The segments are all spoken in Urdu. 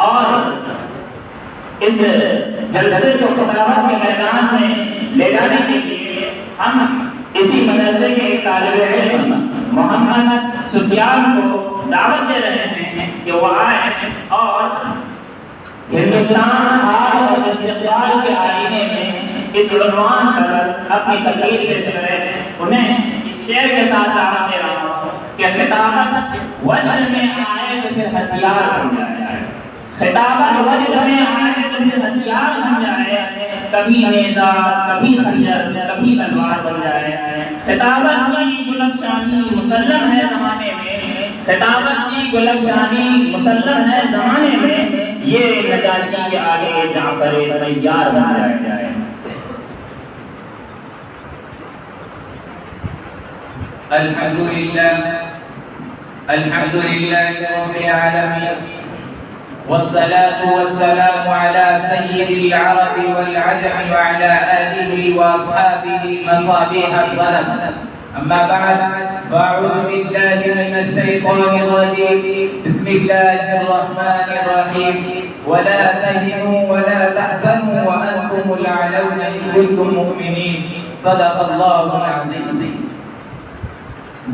اور اس جلسے کو خطابت کے میدان میں لے جانے کے لیے ہم اسی مدرسے کے ایک طالب علم محمد سفیان کو دعوت دے رہے ہیں کہ وہ آئیں اور ہندوستان حال اور استقلال کے آئینے میں اس عنوان پر اپنی تقریر پیش کریں۔ انہیں اس شعر کے ساتھ دعوت دے رہا ہوں کہ خطابت وجد میں آئے تو پھر ہتھیار بن جائے، خطابت وجد میں آئے تو پھر ہتھیار بن جائے، کبھی نیزہ کبھی خنجر کبھی تلوار بن جائے۔ خطابت کی گلفشانی مسلم ہے زمانے میں، خطابت کی گلفشانی مسلم ہے زمانے میں، یہ نجاشی کے آگے جعفر طیار بن جائے۔ الحمدللہ رب العالمین والصلاة والسلام على سيد العرب والعجم وعلى آله وأصحابه مصابيح الظلم، أما بعد فأعوذ بالله من الشيطان الرجيم، بسم الله الرحمن الرحيم، ولا تهنوا ولا تحزنوا وأنتم الأعلون إن كنتم مؤمنين، صدق الله العظيم۔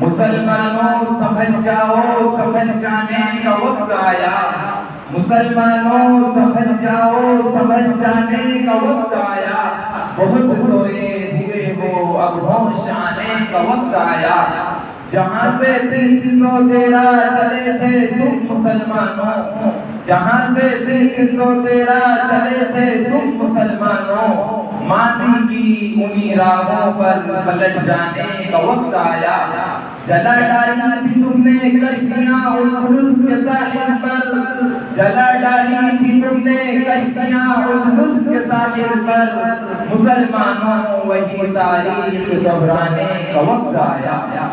مسلمانوں سمجھ جاؤ، سمجھ جانے کا وقت آیا، مسلمانوں سمجھ جاؤ، سمجھ جانے کا وقت آیا، بہت سوئے ہوئے ہو اب ہوش آنے کا وقت آیا، جہاں سے تیز سو تیرا چلے تھے تم مسلمانوں، جہاں سے تیز سو تیرا چلے تھے تم مسلمانوں، ماضی کی انہی راہوں پر پلٹ جانے کا وقت آیا، جلا ڈالی تھی تم نے کشتیاں اندلس کے ساحل پر، جلا ڈالی تھی تم نے کشتیاں اندلس کے ساحل پر، مسلمانوں وہی تاریخ دہرانے کا وقت آیا۔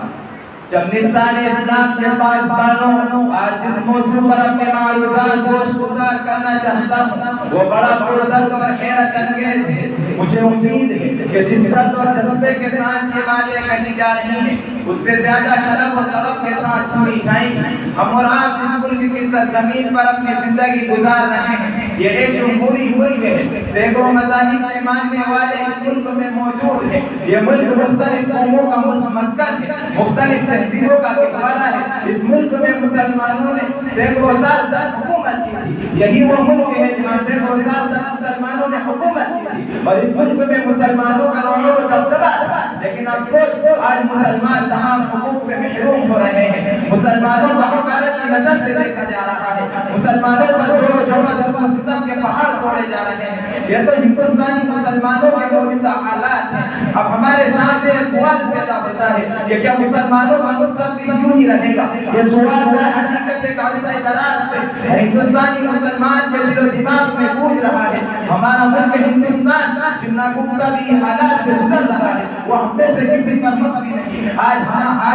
چمنستان اسلام کے پاس بانوں، آج جس موضوع پر اپنے معروضات گوش گزار کرنا چاہتا ہوں وہ بڑا پردرد اور حیرت انگیز ہے۔ مجھے امید ہے کہ جس درد اور جذبے کے ساتھ یہ باتیں کہی جا رہی ہیں اس سے زیادہ طلب اور طلب کے ساتھ سنی جائیں گی۔ ہم اور آپ جس ملک کی سرزمین پر اپنی زندگی گزار رہے ہیں یہ ایک جمہوری ملک ہے، سینکڑوں مذاہب کے ماننے والے اس ملک میں موجود ہیں، یہ ملک مختلف قوموں کا مسکن ہے، مختلف تہذیبوں کا گہوارہ ہے۔ اس ملک میں مسلمانوں نے سینکڑوں سال تک حکومت کی تھی، یہی وہ ملک ہے جہاں سینکڑوں سال تک مسلمانوں نے حکومت کی تھی، اور اس ملک میں مسلمانوں کا رونق و دبدبہ تھا، لیکن افسوس آج مسلمان تمام حقوق سے محروم ہو رہے ہیں، مسلمانوں کو حقارت کی نظر سے دیکھا جا رہا ہے، مسلمانوں پر جور و جبر ستم کے پہاڑ توڑے جا رہے ہیں۔ یہ تو ہندوستانی مسلمانوں کے موجودہ حالات ہیں۔ اب ہمارے سامنے یہ سوال پیدا ہوتا ہے کہ کیا مسلمانوں کا مستقبل یوں ہی رہے گا؟ یہ سوال در حقیقت ایک عرصہ دراز سے ہندوستانی مسلمان کے دل و دماغ میں گونج رہا ہے۔ ہمارا ملک ہندوستان جن گفتگی حالات سے گزر رہا ہے وہ ہم میں سے کسی پر مت بھی نہیں۔ آج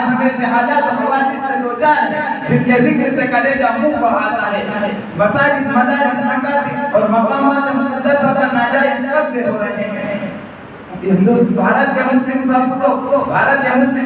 ہمیں سے حالات و حوادث سے دوچار ہیں جن کے ذکر سے کلیجہ منہ پر آتا ہے۔ مساجد، مدارس، مکاتب اور مقامات مقدسہ پر ناجائز قبضے ہو رہے ہیں۔ بھارت کے مسلم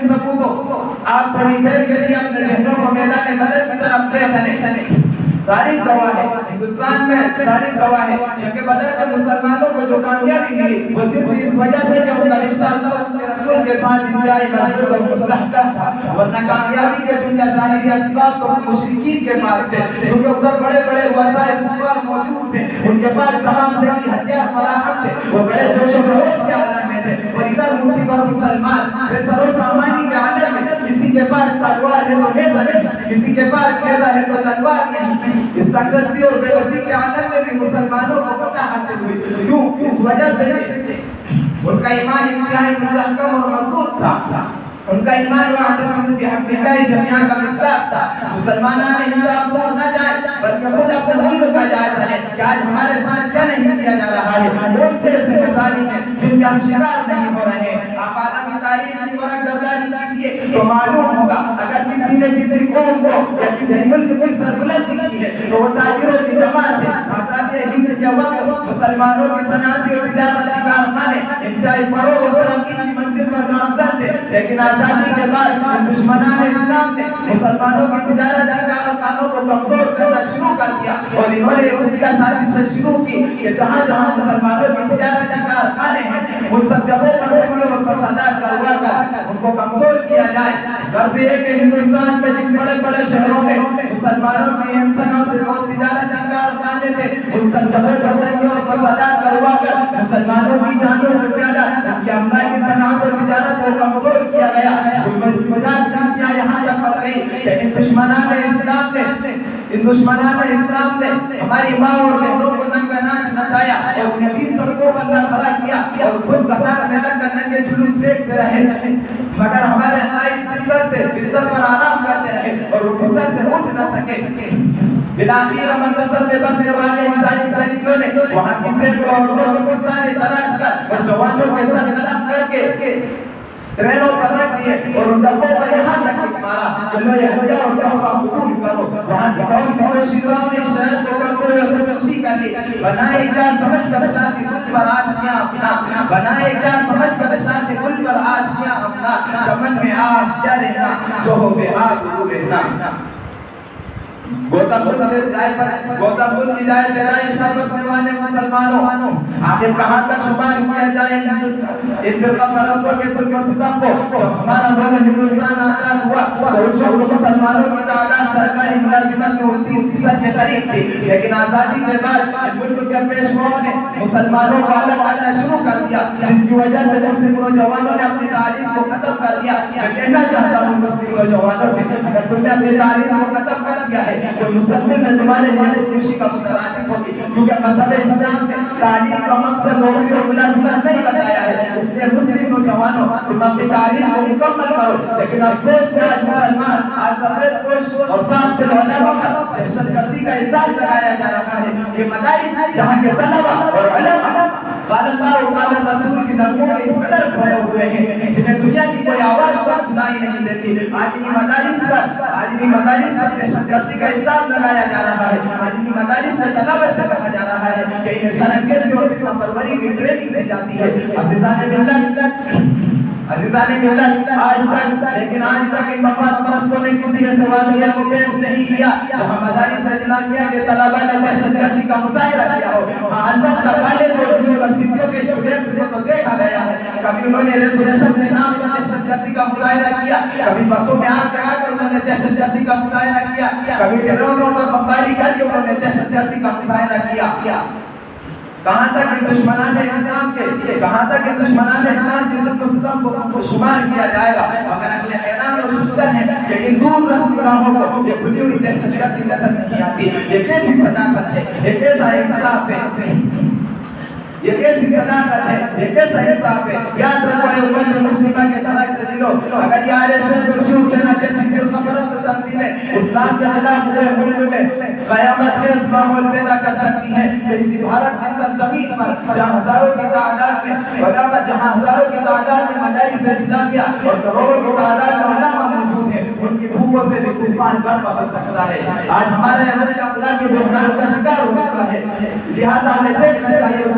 سپوتوں آپ تھوڑی دیر کے لیے اپنے ذہنوں کو میدان بدر کی طرف لے چلیں۔ تاریخ گواہ ہے، ہندوستان میں تاریخ گواہ ہے کہ بدر کے مسلمانوں کو جو کامیابی ملی وہ صرف اس وجہ سے کہ ان کا رشتہ اللہ اور اس کے رسول کے ساتھ انتہائی محدود اور مستحکم تھا، ورنہ کامیابی کے چند ظاہری اسباب تو مشرکین کے پاس تھے، کیونکہ ادھر بڑے بڑے وسائل کفار موجود تھے، ان کے پاس تمام جنگی ہتھیار فراہم تھے، وہ بڑے جوش و خروش کے عالم میں تھے، اور ادھر ملکی پر مسلمان بے سر و سامانی کے عالم میں کسی کے پاس تلوار ہے تو نیزہ نہیں، کسی کے پاس نیزہ ہے تو تلوار نہیں۔ اس تنگستی اور بے بسی کے عالم میں بھی مسلمانوں کو فتح حاصل ہوئی، کیوں؟ اس وجہ سے ان کا ایمان انتہائی مستحکم اور مضبوط تھا، ان کا ایمان واعتصموا بحبل اللہ جميعا کا مصداق تھا۔ مسلمانان ہند آپ دور نہ جائیں بلکہ خود اپنے ملک کا جائزہ لیں کہ آج ہمارے ساتھ کیا نہیں کیا جا رہا ہے، کون سے ایسے مظالم ہیں جن کے ہم شکار نہیں ہو رہے ہیں۔ آپ عالمی تاریخ کی ورقہ کیجیے تو معلوم ہوگا اگر کسی نے کسی قوم کو یا کسی ملک کی سربلندی کی ہے تو وہ تاجروں کی جماعت ہے. آزادی ہند کے وقت مسلمانوں کی صنعتی اور تجارتی کارخانے انتہائی فروغ اور ترقی کی منزل پر گامزن تھے, لیکن آزادی کے بعد دشمنان اسلام نے مسلمانوں کی تجارتی کارخانوں کو کمزور کرنا شروع کر دیا اور انہوں نے ان کا سازش شروع کی کہ جہاں جہاں مسلمانوں کی تجارتی کارخانے ہیں ان سب جگہوں پر دنگے اور فسادات کروا کر ان کو کمزور کیا جائے. غرض یہ ہے کہ ہندوستان کے جن بڑے بڑے شہروں میں مسلمانوں کی صنعت اور تجارتی کارخانے تھے ان سب جگہوں پر دنگے اور فسادات کروا کر مسلمانوں کی جانوں سے زیادہ ان کی املاکی صنعت اور تجارت کو کمزور کیا گیا. ظلم و استبداد کیا یہاں تک پڑ گئی کہ ان دشمنان اسلام نے ہماری ماں اور بہنوں کو ننگا ناچ نچایا اور انہیں بھی سڑکوں پر کھڑا کیا اور خود قطار میں لگ کر ننگے جلوس دیکھتے رہے, مگر ہمارے قائد بستر پر آرام کرتے رہے اور وہ بستر سے اٹھ نہ سکے. بلاخیر منتصر میں بسنے والے انسانی طریقوں نے وہاں کی سیٹ کو عورتوں کے پستانے تلاش کر اور جوانوں کے سر قلم کر کے ٹرینوں پر رکھ دیے اور ان ڈبوں پر یہاں تک مارا کہ لو یہ ہدیہ اور تحفہ قبول کرو. وہاں کی بہت سی کوششوں نے شہر کو کرتے ہوئے خوشی کر لی. بنائے کیا سمجھ کر شاہ گل پر آشیاں اپنا, بنائے کیا سمجھ کر شاہ گل پر آشیاں اپنا, چمن میں آہ کیا رہنا جو ہو بے آگ رو رہنا. گوتم بدھ کی جائے پیدائش پر بسنے والے مسلمانوں آخر کہاں تک شمار کیا جائے ان فرقہ پرستوں کے ظلم و ستم کو. جب ہمارا ملک ہندوستان آزاد ہوا تو اس وقت مسلمانوں کی تعداد سرکاری ملازمت میں 29% کے قریب تھی, لیکن آزادی کے بعد ملک کے پیشواؤں نے مسلمانوں کو الگ کرنا شروع کر دیا جس کی وجہ سے مسلم نوجوانوں نے اپنی تعلیم کو ختم کر دیا. میں کہنا چاہتا ہوں مسلم نوجوانوں سے اگر تم نے اپنی تعلیم کو ختم کر دیا ہے تو مستقبل میں تمہارے لیے خوشی کا مترادف ہوگی, کیونکہ مذہب اسلام نے تعلیم کا مقصد نوکری اور ملازمت نہیں بتایا ہے. اس لیے مسلم نوجوانوں تم اپنی تعلیم کو مکمل کرو. لیکن افسوس ہے آج مسلمان آج سفید پوش اور صاف دل علماء پر دہشت گردی کا الزام لگایا جا رہا ہے. یہ مدارس جہاں کے طلبہ اور علماء قال اللہ و قال رسول کی نغموں میں اس قدر کھوئے ہوئے ہیں جنہیں دنیا کی کوئی آواز پر سنائی نہیں دیتی. عالمی مدارس پر دہشت گردی کا الزام لگایا جا رہا ہے. عالمی مدارس میں طلبہ سے کہا جا رہا ہے کہ انہیں شرعیت اور فتنہ پروری کی ٹریننگ دی جاتی ہے. عزیزان ملت آج تک ان مفاد پرستوں نے کسی سوالیہ کو پیش نہیں کیا جہاں مدارس اسلامیہ کے طلبہ نے دہشت گردی کا مظاہرہ کیا ہو. البتہ کالج اور یونیورسٹیوں کے اسٹوڈنٹس کو تو دیکھا گیا ہے کبھی انہوں نے ریزولوشن کے نام پر دہشت گردی کا مظاہرہ کیا, کبھی بسوں میں آگ لگا کر انہوں نے دہشت گردی کا مظاہرہ کیا, کبھی ٹرینوں پر بمباری کر کے انہوں نے دہشت گردی کا مظاہرہ کیا. کہاں تک ان دشمنان اسلام کے ظلم و ستم کو شمار کیا جائے گا. اگر اگلے حیران اور ششتر ہیں کہ ان دور رسم گاہوں کو یہ کھلی ہوئی دہشت گردی نظر نہیں آتی. یہ کیسی صداقت ہے, یہ کیسا انصاف ہے, یہ کیسی صداقت ہے, یہ کیسا انصاف ہے. یاد رکھو اے امت مسلمہ کے ترقت دلو, اگر یہ RSS اور شیو سینا جیسی فرقہ پرست تنظیمیں اسلام کے خلاف پورے ملک میں قیامت خیز ماحول پیدا کر سکتی ہیں تو اسی بھارت کی سرزمین پر جہاں ہزاروں کی تعداد میں مدارس اسلامیہ اور کروڑوں کی تعداد میں علماء موجود ہیں, ان کی بھوکوں سے بھی طوفان برپا ہو سکتا ہے. آج ہمارے ملک اخلاقی بحران کا شکار ہو چکا ہے. لہذا ہمیں دیکھنا چاہیے جس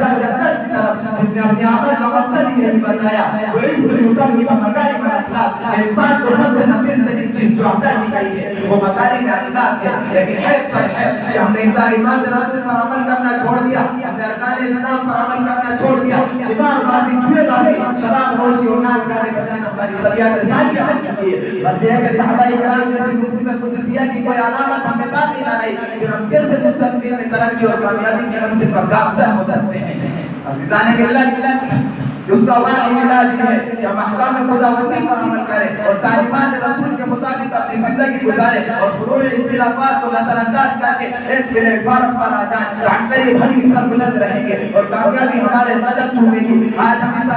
نے اپنے عمل کا مقصد یہ بتایا وہ اس مطلب کا مکارم الاخلاق انسان کو سب سے نفیس ترین چیز جو عطا کی گئی ہے وہ مکارم الاخلاق ہے. لیکن ہے سچ ہے کہ ہم نے تعلیمات رسول پر عمل کرنا چھوڑ دیا, ہم نے ارکان اسلام پر عمل کرنا چھوڑ دیا. قمار بازی, جوئے بازی, شراب نوشی اور ناچ گانے بجائے ہماری طبیعت ذاتیہ بن چکی ہے. بس یہ ہے کہ صحابہ کرام جیسی خصوصیت قدسیہ کی کوئی علامت ہمیں باقی نہ رہی کہ ہم کیسے مستقبل میں ترقی اور کامیابی کی منزل پر گامزن ہو سکتے ہیں. عزیزان ملت اس کا واحد علاج یہ ہے کہ ہم احکام خداوندی پر عمل کریں اور تعلیمات رسول کے مطابق اپنی زندگی گزاریں اور فروع اختلافات کو نظر انداز کر کے ایک پلیٹ فارم پر آ جائیں تو ہم قریب ہم سر بلند رہیں گے اور کامیابی ہمارے قدم چومے گی. آج ہم اس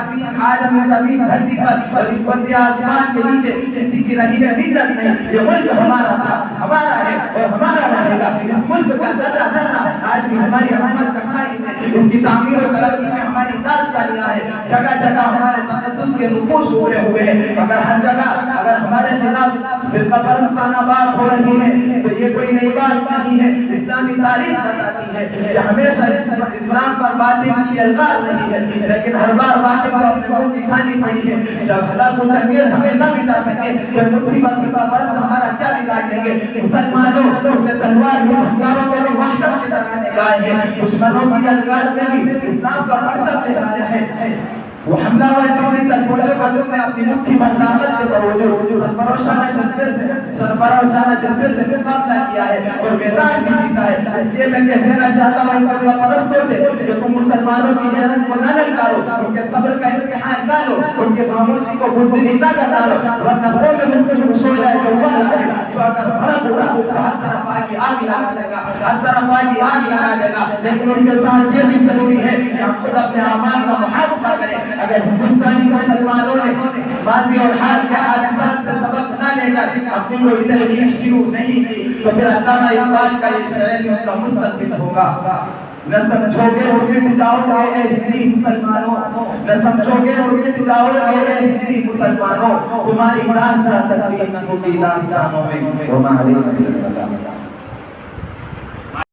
عظیم دھرتی پر اور اس وسیع آسمان کے نیچے کسی کی رہی میں ملت نہیں. یہ ملک ہمارا تھا, ہمارا ہے اور ہمارا رہے گا. اس ملک کا ذرہ ذرہ آج بھی ہماری عظمت کا شاہد ہے، اس کی تعمیر و ترقی میں ہماری داستانیاں ہیں، جگہ جگہ ہمارے تقدس کے نقوش اڑے ہوئے ہیں، اگر ہر جگہ اگر ہمارے خلاف فرقہ پرستانہ بات ہو رہی ہے تو یہ کوئی نئی بات نہیں ہے، اسلامی تاریخ بتاتی ہے کہ ہمیشہ اسلام پر باطل کی الغار رہی ہے، لیکن ہر بار باطل کو اپنے منہ کی کھانی پڑی ہے، جب ہلاک و چنگیز ہمیں نہ مٹا سکے کہ مٹھی پر فرقہ پرست ہمارا کیا بگاڑ لیں گے؟ مسلمانوں اپنے تلوار کے ہتھیاروں میں بھی وحدت کے ترانے گائے ہیں، دشمنوں کی الغار میں بھی اسلام کا پرچم لہرایا ہے، وہ حملہ ورنی تک فوجوں کا جو میں اپنی مٹھی پر طاقت کے باوجود سرفروشانہ جذبے سے مقابلہ کیا ہے اور میدان بھی جیتا ہے۔ اس لیے میں کہہ دینا چاہتا ہوں فرقہ پرستوں سے کہ تم مسلمانوں کی محنت کو نہ نلکارو، ان کے صبر کا امتحان نہ لو، ان کی خاموشی کو بزدلی نہ کرنا لو، ورنہ وہ میں مسلم شعلہ ہے جو والا ہے جو اگر بھڑا پڑا تو ہر طرف آگے آگ لگا دے گا، ہر طرف آگے آگ لگا دے گا، لیکن اس کے ساتھ یہ بھی ضروری ہے کہ ہم خود اپنے اعمال کا محاسبہ کریں۔ اگر ہندوستانی مسلمانوں نے ماضی اور حال کے حادثات سے سبق نہ لے کر اپنی کوئی تحریک شروع نہیں کی تو پھر علامہ اقبال کا یہ شعر ان کا مستقبل ہوگا۔ نہ سمجھو گے اور مٹ جاؤ گے اے ہندی مسلمانوں، نہ سمجھو گے اور مٹ جاؤ گے اے ہندی مسلمانوں، تمہاری داستان تکلیف نہ ہوگی داستانوں میں۔